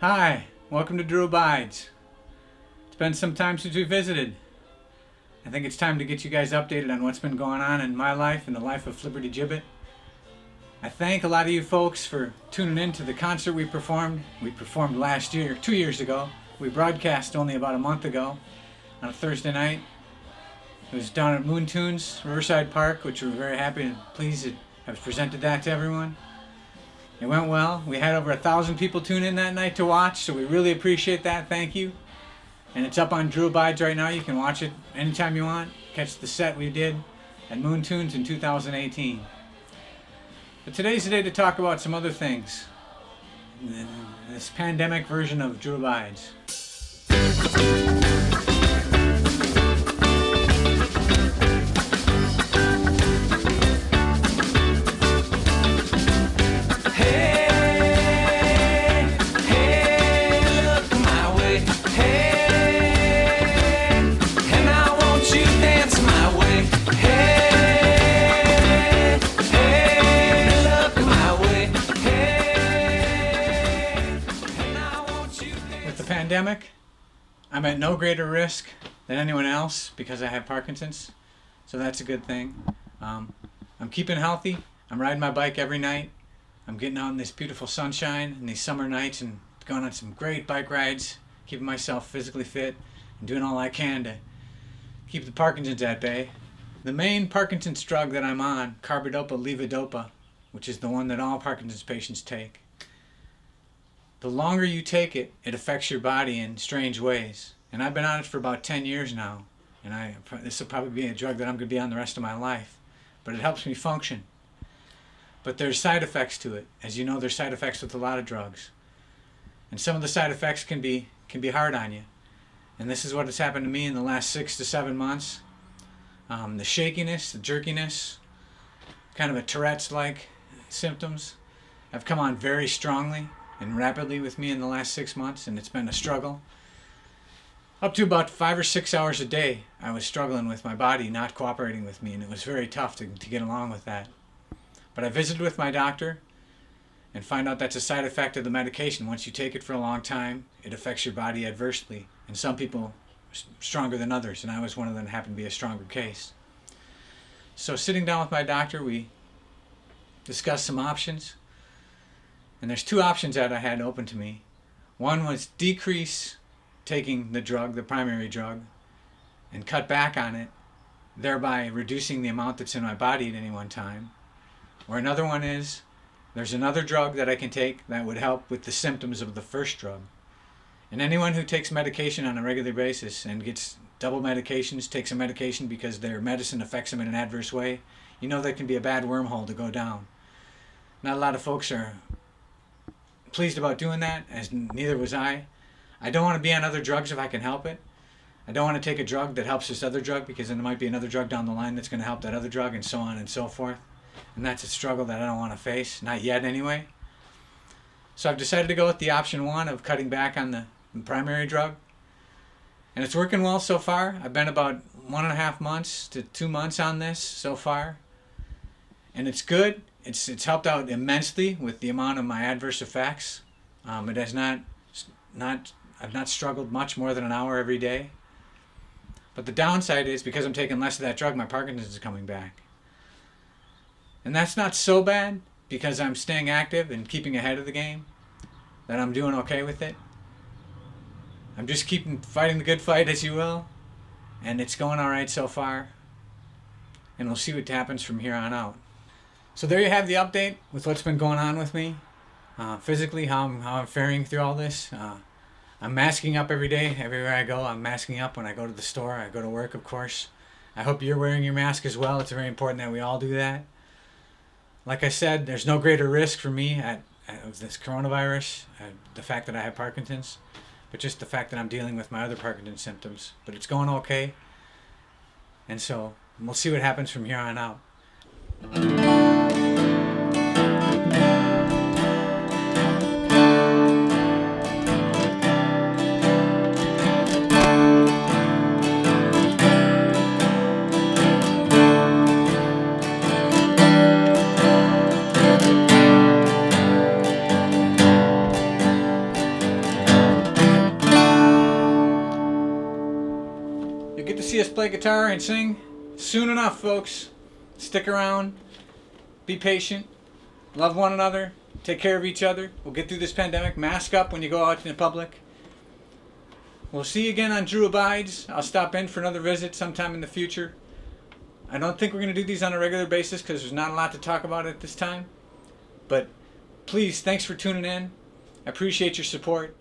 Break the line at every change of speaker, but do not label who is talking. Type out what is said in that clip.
Hi, welcome to DrewAbides. It's been some time since we visited. I think it's time to get you guys updated on what's been going on in my life and the life of Flipperty Gibbet. I thank a lot of you folks for tuning in to the concert we performed. We performed last year, 2 years ago. We broadcast only about a month ago on a Thursday night. It was down at Moon Tunes, Riverside Park, which we're very happy and pleased to have presented that to everyone. It went well. We had over 1,000 people tune in that night to watch, so we really appreciate that. Thank you. And it's up on DrewAbides right now. You can watch it anytime you want. Catch the set we did at Moon Tunes in 2018. But today's the day to talk about some other things. This pandemic version of DrewAbides. Pandemic, I'm at no greater risk than anyone else because I have Parkinson's, so that's a good thing. I'm keeping healthy. I'm riding my bike every night. I'm getting out in this beautiful sunshine and these summer nights and going on some great bike rides, keeping myself physically fit and doing all I can to keep the Parkinson's at bay. The main Parkinson's drug that I'm on, carbidopa-levodopa, which is the one that all Parkinson's patients take. The longer you take it, it affects your body in strange ways. And I've been on it for about 10 years now. And this will probably be a drug that I'm going to be on the rest of my life. But it helps me function. But there's side effects to it. As you know, there's side effects with a lot of drugs. And some of the side effects can be hard on you. And this is what has happened to me in the last 6 to 7 months. The shakiness, the jerkiness, kind of a Tourette's-like symptoms have come on very strongly and rapidly with me in the last 6 months, and it's been a struggle. Up to about 5 or 6 hours a day, I was struggling with my body not cooperating with me, and it was very tough to get along with that. But I visited with my doctor and find out that's a side effect of the medication. Once you take it for a long time, it affects your body adversely, and some people stronger than others, and I was one of them that happened to be a stronger case. So sitting down with my doctor, we discussed some options. And there's 2 options that I had open to me. One was decrease taking the drug, the primary drug, and cut back on it, thereby reducing the amount that's in my body at any one time. Or another one is, there's another drug that I can take that would help with the symptoms of the first drug. And anyone who takes medication on a regular basis and gets double medications, takes a medication because their medicine affects them in an adverse way, you know that can be a bad wormhole to go down. Not a lot of folks are pleased about doing that, as neither was I. I don't want to be on other drugs if I can help it. I don't want to take a drug that helps this other drug because then there might be another drug down the line that's going to help that other drug, and so on and so forth. And that's a struggle that I don't want to face, not yet anyway. So I've decided to go with the option 1 of cutting back on the primary drug. And it's working well so far. I've been about 1.5 months to 2 months on this so far. And it's good. It's helped out immensely with the amount of my adverse effects. It has I've not struggled much more than an hour every day. But the downside is because I'm taking less of that drug, my Parkinson's is coming back. And that's not so bad because I'm staying active and keeping ahead of the game, that I'm doing okay with it. I'm just fighting the good fight, as you will. And it's going all right so far. And we'll see what happens from here on out. So there you have the update with what's been going on with me, physically, how I'm faring through all this. I'm masking up every day, everywhere I go. I'm masking up when I go to the store, I go to work, of course. I hope you're wearing your mask as well. It's very important that we all do that. Like I said, there's no greater risk for me of this coronavirus, the fact that I have Parkinson's, but just the fact that I'm dealing with my other Parkinson's symptoms. But it's going okay, and so we'll see what happens from here on out. see us play guitar and sing soon enough, folks. Stick around. Be patient. Love one another. Take care of each other. We'll get through this pandemic. Mask up when you go out in the public. We'll see you again on Drew Abides. I'll stop in for another visit sometime in the future. I don't think we're going to do these on a regular basis because there's not a lot to talk about at this time. But please, thanks for tuning in. I appreciate your support.